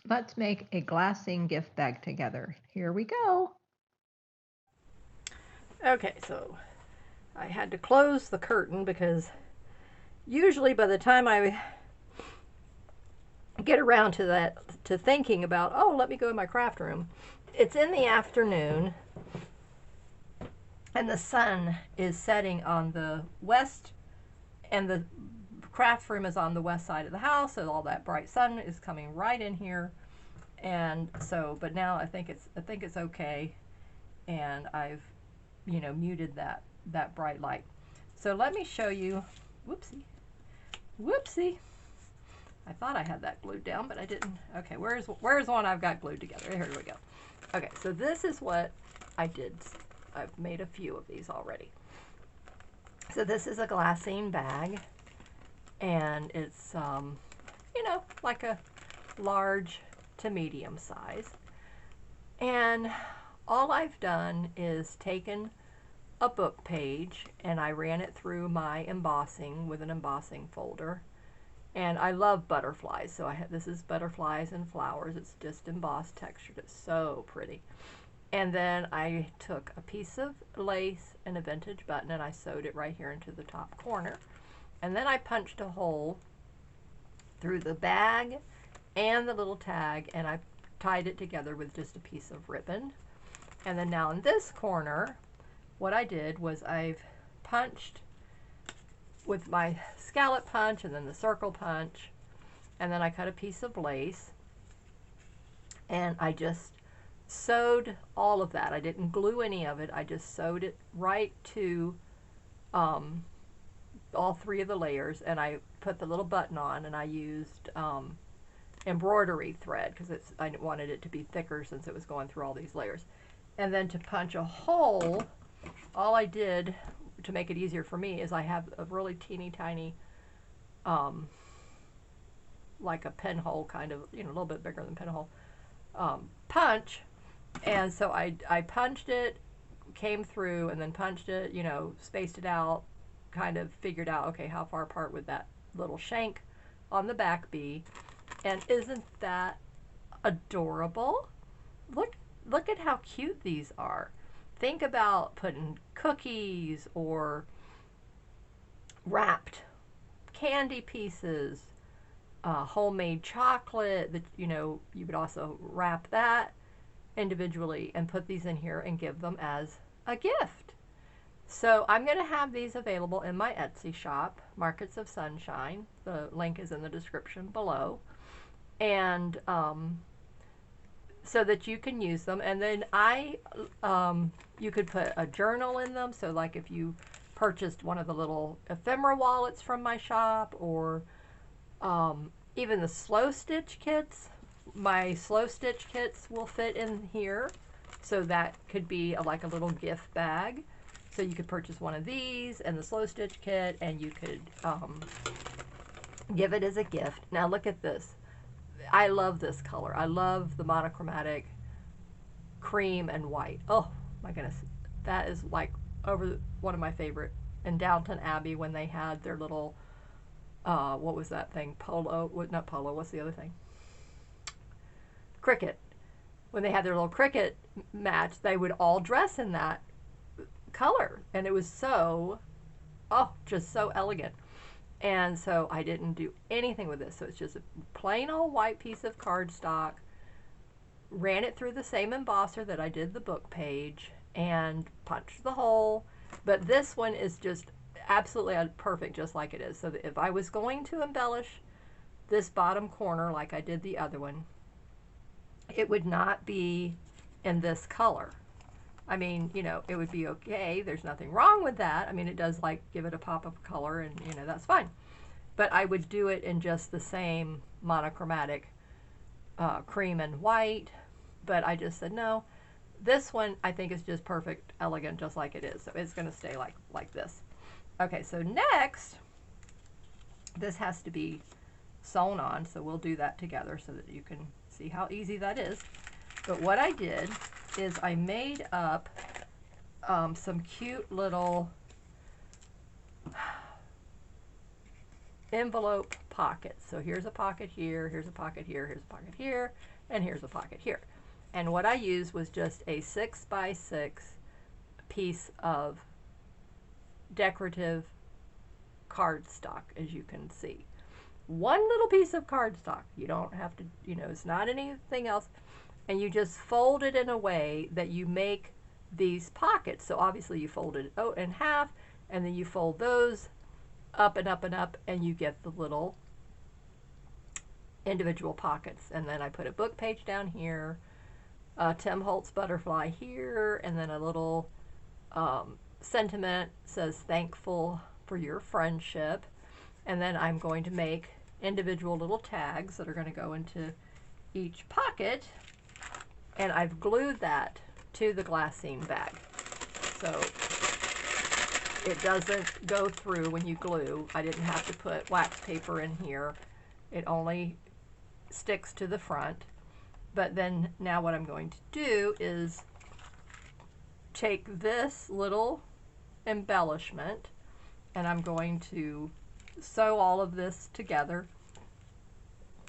Let's make a Glassine gift bag together. Here we go. Okay, so I had to close the curtain because usually by the time I get around to thinking about, oh, let me go in my craft room, it's in the afternoon and the sun is setting on the west, and the craft room is on the west side of the house, so all that bright sun is coming right in here. And so, but now I think it's okay, and I've muted that bright light. So let me show you. Whoopsie. I thought I had that glued down, but I didn't. Okay, where's one I've got glued together? Here we go. Okay, so this is what I did. I've made a few of these already. So this is a glassine bag, and it's like a large to medium size. And all I've done is taken a book page and I ran it through my embossing with an embossing folder. And I love butterflies, so this is butterflies and flowers. It's just embossed textured. It's so pretty. And then I took a piece of lace and a vintage button and I sewed it right here into the top corner. And then I punched a hole through the bag and the little tag, and I tied it together with just a piece of ribbon. And then now in this corner, what I did was I've punched with my scallop punch and then the circle punch, and then I cut a piece of lace and I just sewed all of that. I didn't glue any of it. I just sewed it right to all three of the layers, and I put the little button on, and I used embroidery thread because I wanted it to be thicker since it was going through all these layers. And then to punch a hole, all I did to make it easier for me is I have a really teeny tiny like a pinhole kind of, a little bit bigger than pinhole punch. And so I punched it, came through, and then punched it, spaced it out, kind of figured out, okay, how far apart would that little shank on the back be? And isn't that adorable? Look at how cute these are. Think about putting cookies or wrapped candy pieces, homemade chocolate that you would also wrap that individually and put these in here and give them as a gift. So I'm going to have these available in my Etsy shop, Markets of Sunshine. The link is in the description below. And so that you can use them. And then you could put a journal in them. So like if you purchased one of the little ephemera wallets from my shop, or even the slow stitch kits. My slow stitch kits will fit in here. So that could be like a little gift bag. So you could purchase one of these and the slow stitch kit, and you could give it as a gift. Now look at this. I love this color. I love the monochromatic cream and white. Oh my goodness. That is like one of my favorite. In Downton Abbey, when they had their little, what was that thing? Polo, not polo, what's the other thing? Cricket. When they had their little cricket match, they would all dress in that color. And it was just so elegant. And so I didn't do anything with this. So it's just a plain old white piece of cardstock. Ran it through the same embosser that I did the book page and punched the hole. But this one is just absolutely perfect just like it is. So that if I was going to embellish this bottom corner like I did the other one, it would not be in this color. I mean, it would be okay. There's nothing wrong with that. I mean, it does like give it a pop of color, and that's fine. But I would do it in just the same monochromatic cream and white. But I just said, no, this one I think is just perfect, elegant, just like it is. So it's going to stay like this. Okay, so next, this has to be sewn on. So we'll do that together so that you can see how easy that is. But what I did is I made up some cute little envelope pockets. So here's a pocket here, here's a pocket here, here's a pocket here, and here's a pocket here. And what I used was just a 6x6 piece of decorative cardstock, as you can see. One little piece of cardstock. You don't have to, it's not anything else. And you just fold it in a way that you make these pockets. So obviously you fold it in half, and then you fold those up and up and up, and you get the little individual pockets. And then I put a book page down here, Tim Holtz butterfly here, and then a little sentiment says thankful for your friendship. And then I'm going to make individual little tags that are going to go into each pocket, and I've glued that to the glassine bag, so it doesn't go through when you glue. I didn't have to put wax paper in here. It only sticks to the front. But then now what I'm going to do is take this little embellishment, and I'm going to sew all of this together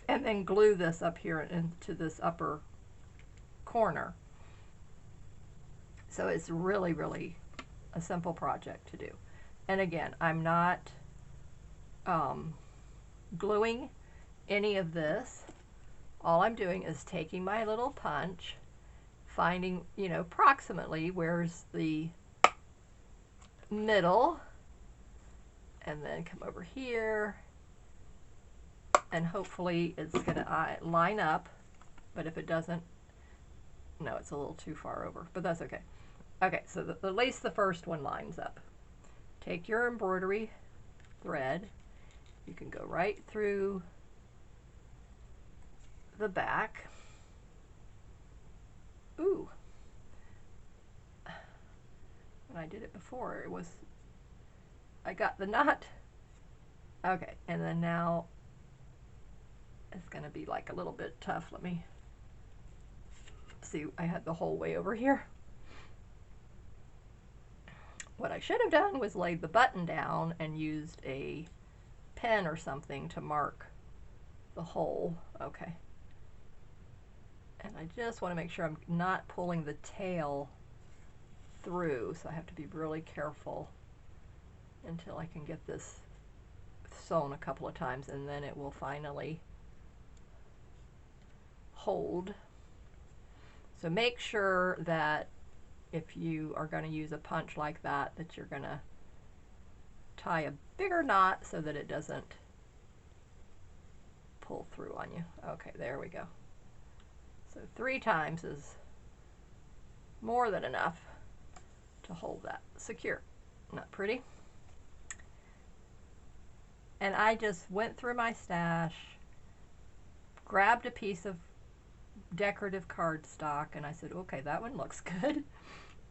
and then glue this up here into this upper corner. So it's really, really a simple project to do. And again, I'm not gluing any of this. All I'm doing is taking my little punch, finding, approximately where's the middle, and then come over here, and hopefully it's going to line up. But if it doesn't, no, it's a little too far over, but that's okay. Okay, so at least the first one lines up. Take your embroidery thread. You can go right through the back. Ooh. When I did it before, I got the knot. Okay, and then now it's going to be like a little bit tough. Let me see. I had the whole way over here. What I should have done was laid the button down and used a pen or something to mark the hole. Okay. And I just want to make sure I'm not pulling the tail through, so I have to be really careful until I can get this sewn a couple of times, and then it will finally hold. So make sure that if you are going to use a punch like that, that you're going to tie a bigger knot so that it doesn't pull through on you. Okay, there we go. So 3 times is more than enough to hold that secure. Not pretty? And I just went through my stash, grabbed a piece of decorative cardstock, and I said, okay, that one looks good.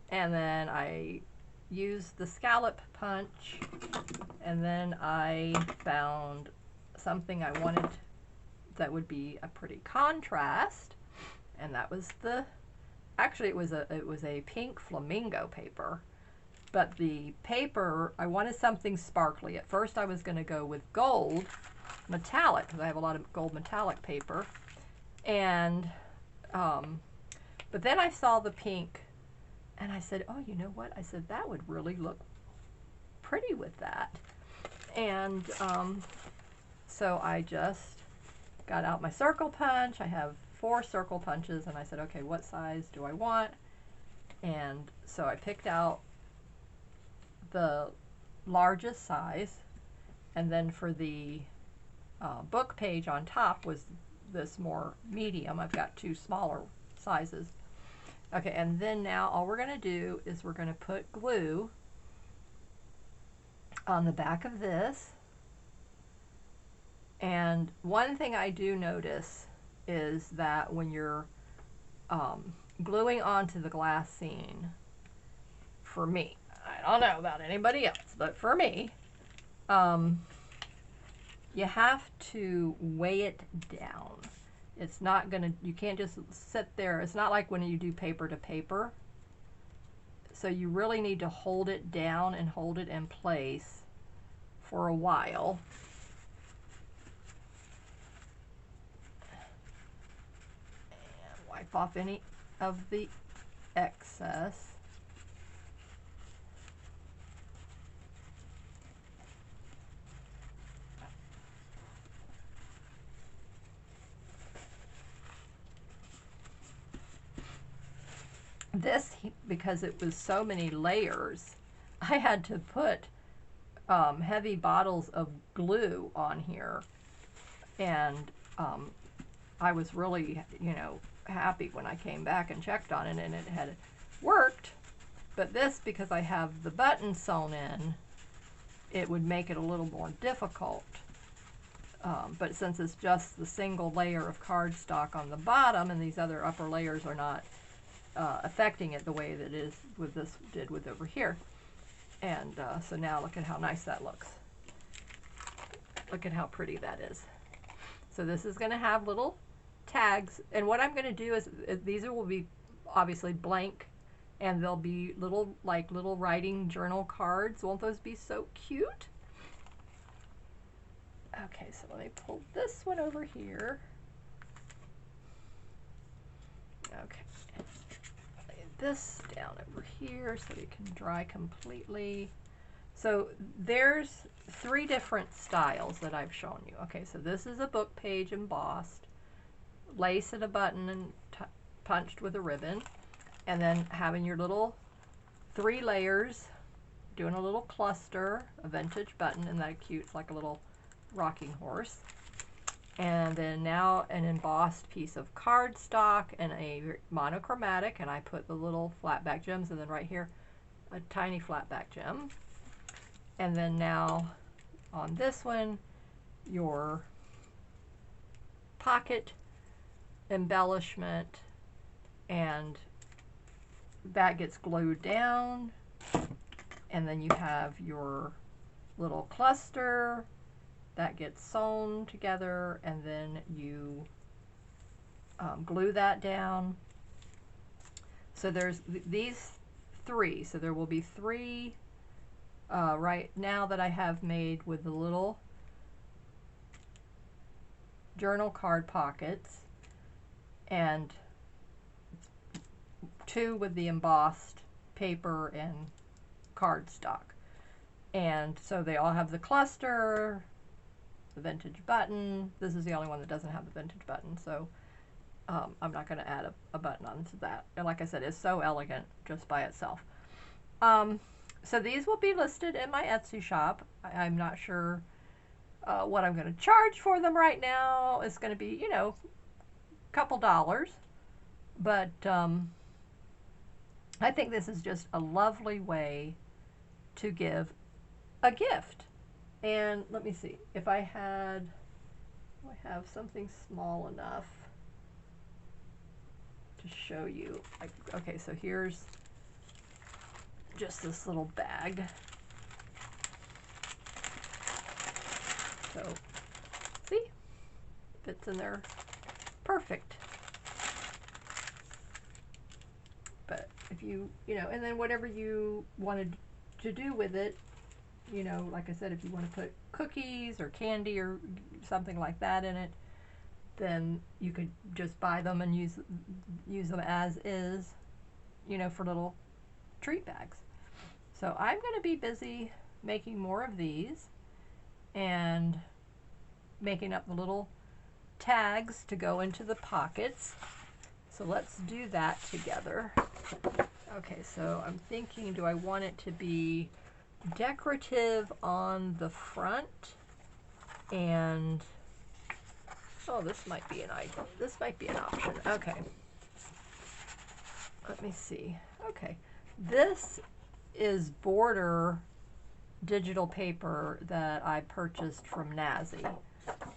And then I used the scallop punch, and then I found something I wanted that would be a pretty contrast, and that was actually it was a pink flamingo paper. But the paper, I wanted something sparkly. At first I was going to go with gold metallic, because I have a lot of gold metallic paper. And but then I saw the pink, and I said, oh, you know what? I said, that would really look pretty with that. And so I just got out my circle punch. I have 4 circle punches, and I said, okay, what size do I want? And so I picked out the largest size, and then for the book page on top was this more medium. I've got 2 smaller sizes. Okay, and then now all we're going to do is we're going to put glue on the back of this. And one thing I do notice is that when you're gluing onto the glassine, for me, I don't know about anybody else, but for me, you have to weigh it down. It's not gonna, you can't just sit there. It's not like when you do paper to paper. So you really need to hold it down and hold it in place for a while. wipe off any of the excess. This, because it was so many layers, I had to put heavy bottles of glue on here, and I was really, happy when I came back and checked on it and it had worked. But this, because I have the button sewn in, it would make it a little more difficult. But since it's just the single layer of cardstock on the bottom and these other upper layers are not affecting it the way that it is with this did with over here. And so now look at how nice that looks. Look at how pretty that is. So this is going to have little tags, and what I'm going to do is these will be obviously blank, and they'll be little writing journal cards. Won't those be so cute? Okay, so let me pull this one over here. Okay, lay this down over here so it can dry completely. So there's 3 different styles that I've shown you. Okay, so this is a book page embossed, lace at a button and punched with a ribbon, and then having your little 3 layers, doing a little cluster, a vintage button, and that cute, it's like a little rocking horse. And then now an embossed piece of cardstock and a monochromatic, and I put the little flat back gems, and then right here a tiny flat back gem. And then now on this one, your pocket embellishment, and that gets glued down. And then you have your little cluster that gets sewn together, and then you glue that down. So there's these 3. So there will be 3 right now that I have made with the little journal card pockets, and 2 with the embossed paper and cardstock. And so they all have the cluster, the vintage button. This is the only one that doesn't have the vintage button, so I'm not going to add a button onto that. And like I said, it's so elegant just by itself. So these will be listed in my Etsy shop. I'm not sure what I'm going to charge for them right now. It's going to be, a couple dollars. But I think this is just a lovely way to give a gift. And let me see, if I have something small enough to show you. Okay, so here's just this little bag. So, see? Fits in there perfect. But if you, and then whatever you wanted to do with it, like I said, if you want to put cookies or candy or something like that in it, then you could just buy them and use them as is, for little treat bags. So I'm going to be busy making more of these and making up the little tags to go into the pockets. So let's do that together. Okay, so I'm thinking, do I want it to be decorative on the front? And oh, this might be an item. This might be an option. Okay. Let me see. Okay. This is border digital paper that I purchased from Nazi.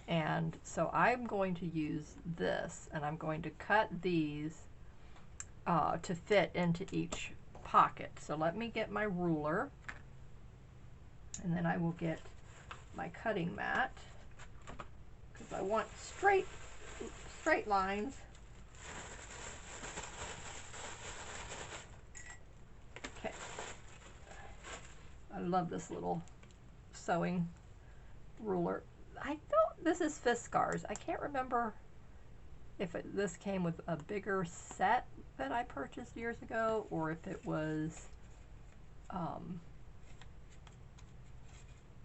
And so I'm going to use this, and I'm going to cut these to fit into each pocket. So let me get my ruler, and then I will get my cutting mat, because I want straight lines. Okay. I love this little sewing ruler. This is Fiskars. I can't remember if this came with a bigger set that I purchased years ago, or if it was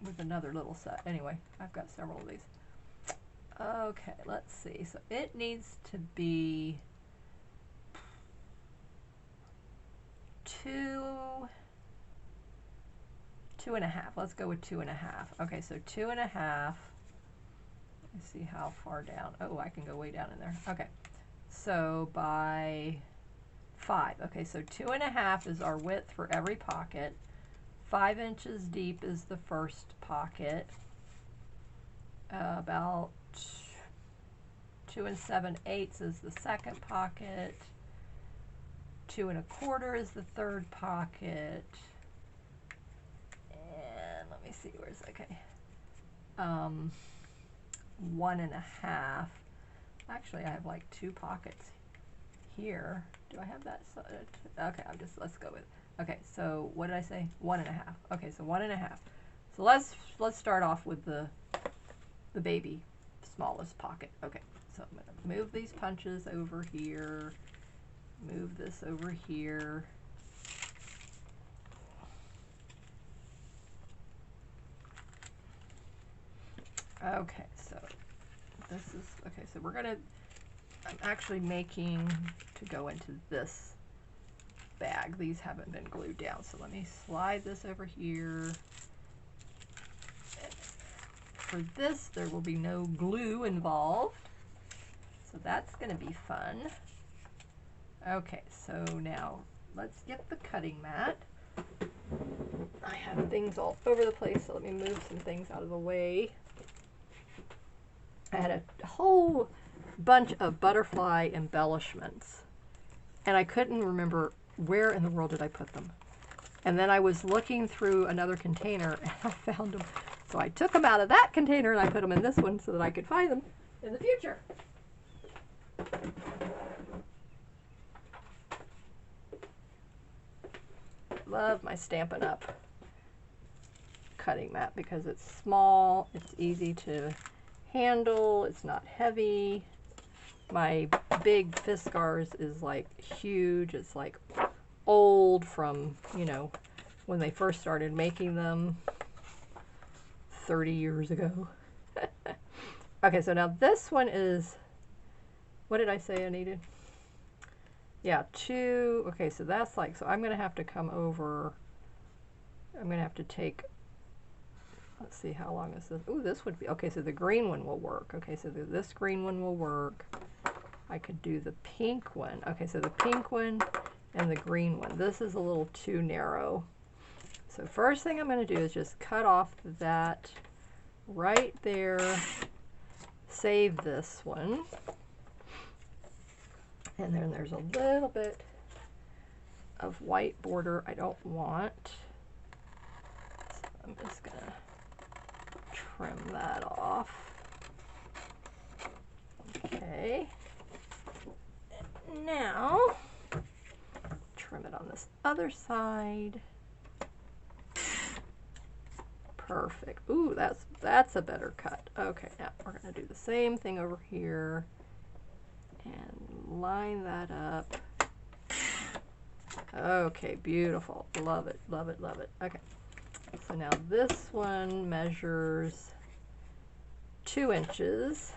with another little set. Anyway, I've got several of these. Okay, let's see. So it needs to be 2.5. Let's go with 2.5. Okay, so 2.5. Let's see how far down. Oh, I can go way down in there. Okay, so by 5. Okay, so 2.5 is our width for every pocket. 5 inches deep is the first pocket. About 2 7/8 is the second pocket. 2 1/4 is the third pocket. And let me see, where's, okay. 1.5. Actually, I have like 2 pockets here. Do I have that? Okay, let's go with, okay, so what did I say? 1.5. Okay, so 1.5. So let's start off with the baby smallest pocket. Okay, so I'm going to move these punches over here, move this over here. Okay, so this is, okay, so we're gonna, I'm actually making to go into this bag. These haven't been glued down, so let me slide this over here. For this, there will be no glue involved, so that's going to be fun. Okay, so now let's get the cutting mat. I have things all over the place, so let me move some things out of the way. I had a whole bunch of butterfly embellishments, and I couldn't remember where in the world did I put them. And then I was looking through another container, and I found them. So I took them out of that container and I put them in this one so that I could find them in the future. Love my Stampin' Up! Cutting mat because it's small, it's easy to handle, it's not heavy. My big Fiskars is like huge. It's like old from, you know, when they first started making them 30 years ago. Okay, so now this one is, what did I say I needed? Yeah, 2, okay, so that's like, so I'm going to have to come over, I'm going to have to take, let's see, how long is this? Ooh, this would be, okay, so the green one will work. Okay, so this green one will work. I could do the pink one. Okay, so the pink one and the green one. This is a little too narrow. So first thing I'm going to do is just cut off that right there, save this one, and then there's a little bit of white border I don't want. So I'm just going to trim that off. Okay. And now trim it on this other side. Perfect. Ooh, that's a better cut. Okay, now we're going to do the same thing over here and line that up. Okay, beautiful. Love it, love it, love it. Okay, so now this one measures 2 inches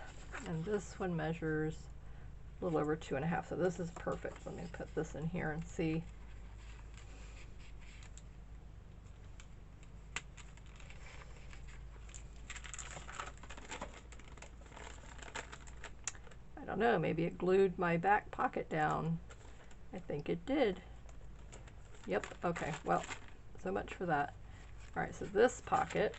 and this one measures a little over 2.5. So this is perfect. Let me put this in here and see. I don't know, maybe it glued my back pocket down. I think it did. Yep, okay, well, so much for that. All right, so this pocket,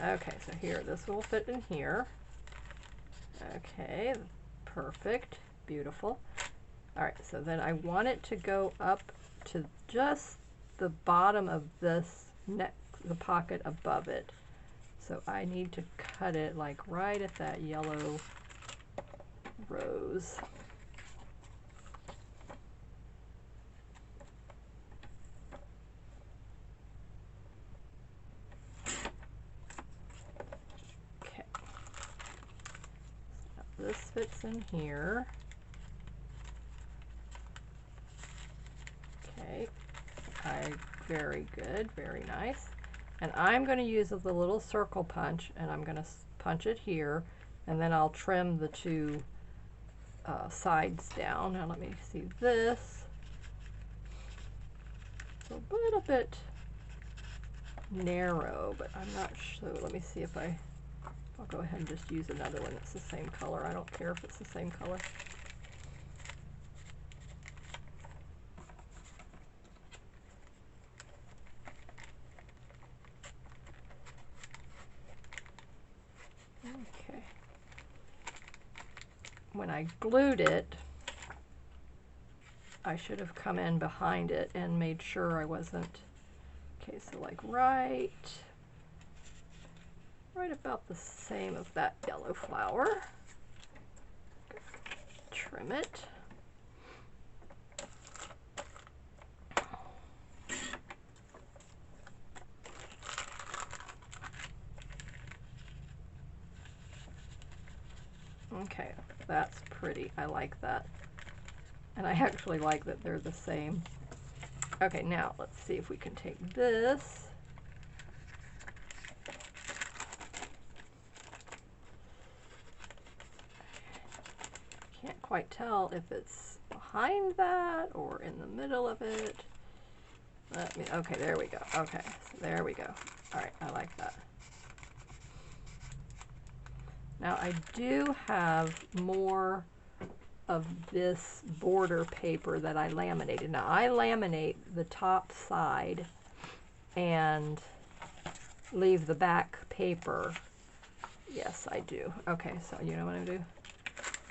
okay, so here, this will fit in here. Okay, perfect, beautiful. All right, so then I want it to go up to just the bottom of this neck, the pocket above it. So I need to cut it like right at that yellow rose. this fits in here. Okay, very good, very nice. And I'm going to use the little circle punch, and I'm going to punch it here, and then I'll trim the two sides down. Now let me see this. It's a little bit narrow, but I'm not sure. Let me see if I'll go ahead and just use another one that's the same color. I don't care if it's the same color. Okay. When I glued it, I should have come in behind it and made sure I wasn't. Okay, so like right about the same of that yellow flower. Trim it. Okay, that's pretty. I like that. And I actually like that they're the same. Okay, now let's see if we can take this. Can't quite tell if it's behind that or in the middle of it. Okay, there we go. Okay, so there we go. All right, I like that. Now I do have more of this border paper that I laminated. Now I laminate the top side and leave the back paper. Yes, I do. Okay, so you know what I'm gonna do?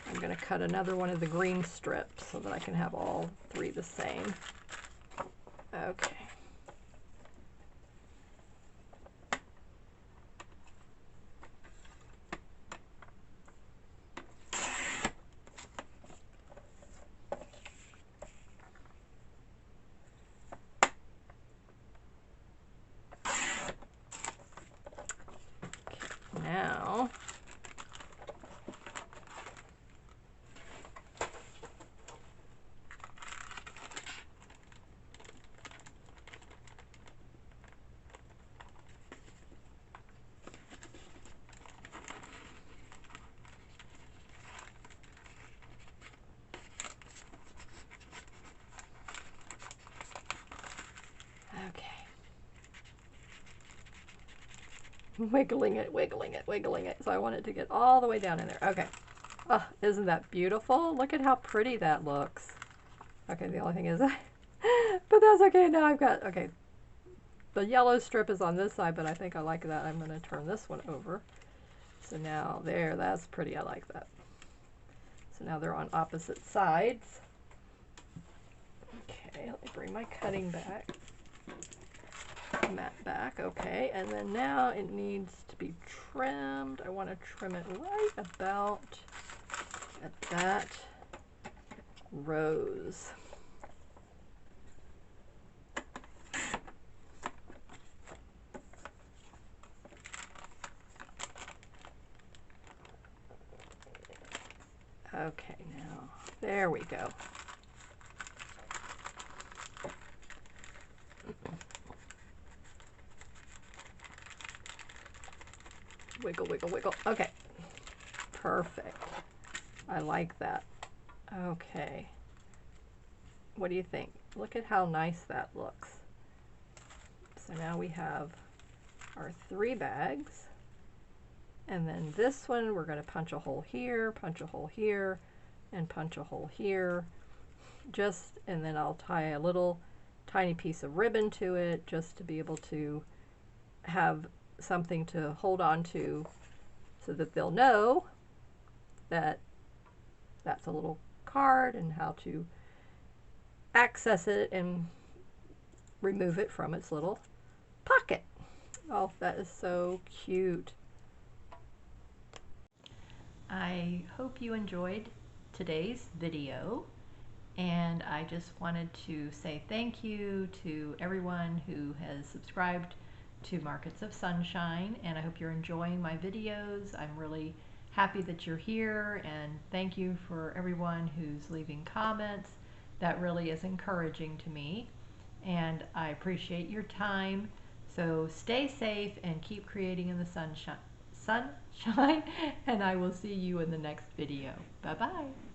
I'm gonna cut another one of the green strips so that I can have all three the same. Okay. Now, wiggling it, wiggling it, wiggling it. So I want it to get all the way down in there. Okay. Oh, isn't that beautiful? Look at how pretty that looks. Okay, the only thing is, but that's okay. Now I've got, okay, the yellow strip is on this side, but I think I like that. I'm going to turn this one over. So now there, that's pretty. I like that. So now they're on opposite sides. Okay, let me bring my cutting back. Mat back, okay, and then now it needs to be trimmed. I want to trim it right about at that rose. Okay, now there we go. Wiggle, wiggle, wiggle. Okay. Perfect. I like that. Okay. What do you think? Look at how nice that looks. So now we have our 3 bags. And then this one, we're going to punch a hole here, punch a hole here, and punch a hole here. And then I'll tie a little tiny piece of ribbon to it just to be able to have something to hold on to so that they'll know that that's a little card and how to access it and remove it from its little pocket. Oh, that is so cute. I hope you enjoyed today's video, and I just wanted to say thank you to everyone who has subscribed to Markets of Sunshine, and I hope you're enjoying my videos. I'm really happy that you're here, and thank you for everyone who's leaving comments. That really is encouraging to me, and I appreciate your time. So stay safe and keep creating in the sunshine, and I will see you in the next video. Bye bye.